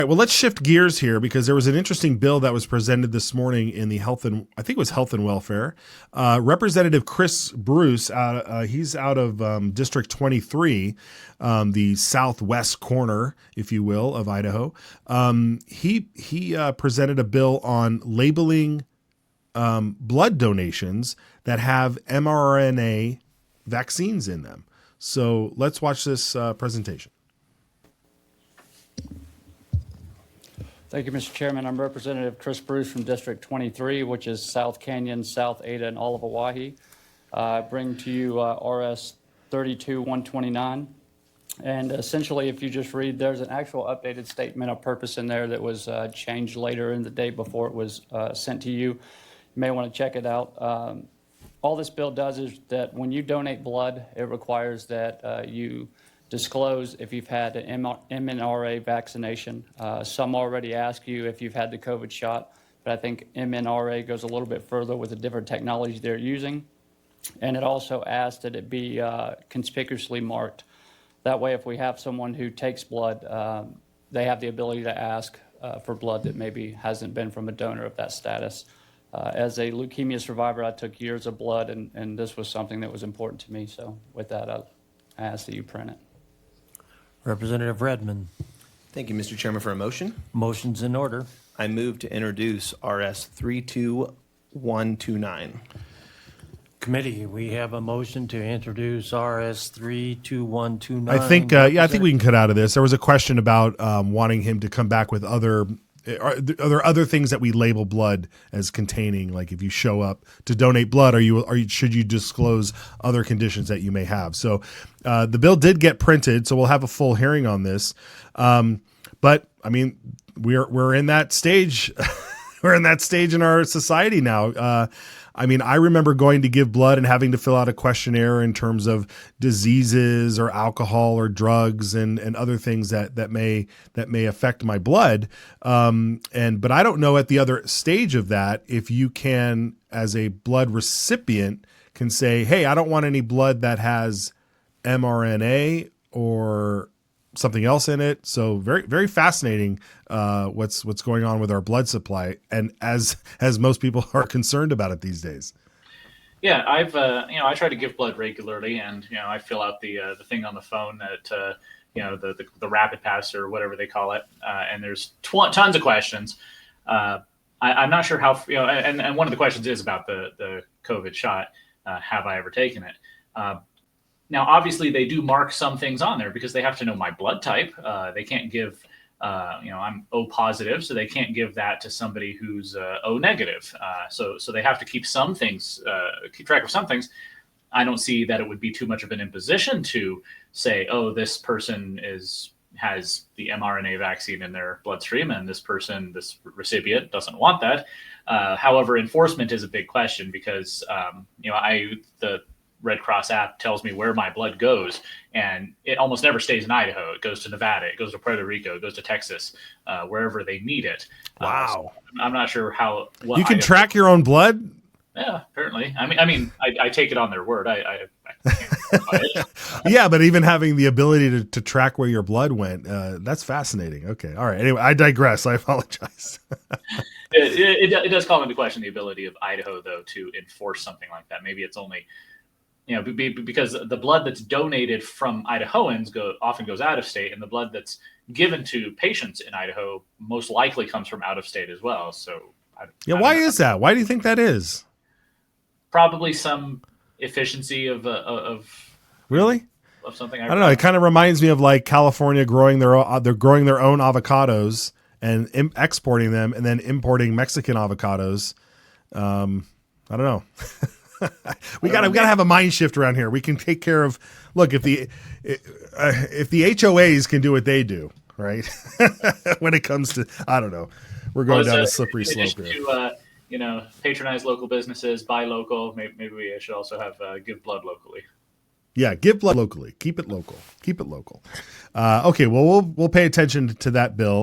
right, well, let's shift gears here because there was an interesting bill that was presented this morning in the I think it was Health and Welfare. Representative Chris Bruce, he's out of District 23, the southwest corner, if you will, of Idaho. He presented a bill on labeling blood donations that have mRNA vaccines in them. So let's watch this presentation. Thank you, Mr. Chairman. I'm Representative Chris Bruce from District 23, which is South Canyon, South Ada, and all of Oahe. I bring to you RS 32-129. And essentially, if you just read, there's an actual updated statement of purpose in there that was changed later in the day before it was sent to you. You may want to check it out. All this bill does is that when you donate blood, it requires that you disclose if you've had an mRNA vaccination. Some already ask you if you've had the COVID shot, but I think mRNA goes a little bit further with the different technology they're using. And it also asks that it be conspicuously marked. That way, if we have someone who takes blood, they have the ability to ask for blood that maybe hasn't been from a donor of that status. As a leukemia survivor, I took years of blood, and this was something that was important to me. So with that, I ask that you print it. Representative Redmond. Thank you, Mr. Chairman, for a motion. Motion's in order. I move to introduce RS 32129. Committee, we have a motion to introduce RS 32129. I think, I think we can cut out of this. There was a question about wanting him to come back with other. Are there other things that we label blood as containing? Like if you show up to donate blood, should you disclose other conditions that you may have? So the bill did get printed, so we'll have a full hearing on this. But I mean, we're in that stage. We're in that stage in our society now. I mean, I remember going to give blood and having to fill out a questionnaire in terms of diseases or alcohol or drugs and other things that may affect my blood. But I don't know at the other stage of that if you can, as a blood recipient, can say, hey, I don't want any blood that has mRNA or something else in it. So very, very fascinating what's going on with our blood supply, and as most people are concerned about it these days. Yeah, I've I try to give blood regularly, and I fill out the thing on the phone that the rapid pass or whatever they call it, and there's tons of questions. I'm not sure how and one of the questions is about the COVID shot. Have I ever taken it? Now, obviously, they do mark some things on there because they have to know my blood type. They can't give, I'm O positive, so they can't give that to somebody who's O negative. So they have to keep some things, keep track of some things. I don't see that it would be too much of an imposition to say, oh, this person has the mRNA vaccine in their bloodstream, and this recipient doesn't want that. However, enforcement is a big question because, the Red Cross app tells me where my blood goes, and it almost never stays in Idaho. It goes to Nevada, it goes to Puerto Rico, it goes to Texas, wherever they need it. Wow. So I'm not sure what you can track your own blood. Yeah, apparently. I take it on their word. I can't verify it. Yeah, but even having the ability to track where your blood went, that's fascinating. Okay. All right. Anyway, I digress. I apologize. It does call into question the ability of Idaho, though, to enforce something like that. Maybe it's only because the blood that's donated from Idahoans often goes out of state, and the blood that's given to patients in Idaho most likely comes from out of state as well. So, why is that? Why do you think that is? Probably some efficiency of really of something. I don't know. It kind of reminds me of like California growing their own avocados and exporting them, and then importing Mexican avocados. I don't know. we gotta have a mind shift around here. We can take care of. Look, if the HOAs can do what they do, right? When it comes to, I don't know, we're going down a slippery slope here. To patronize local businesses, buy local. Maybe we should also have give blood locally. Yeah, give blood locally. Keep it local. Okay, well, we'll pay attention to that bill.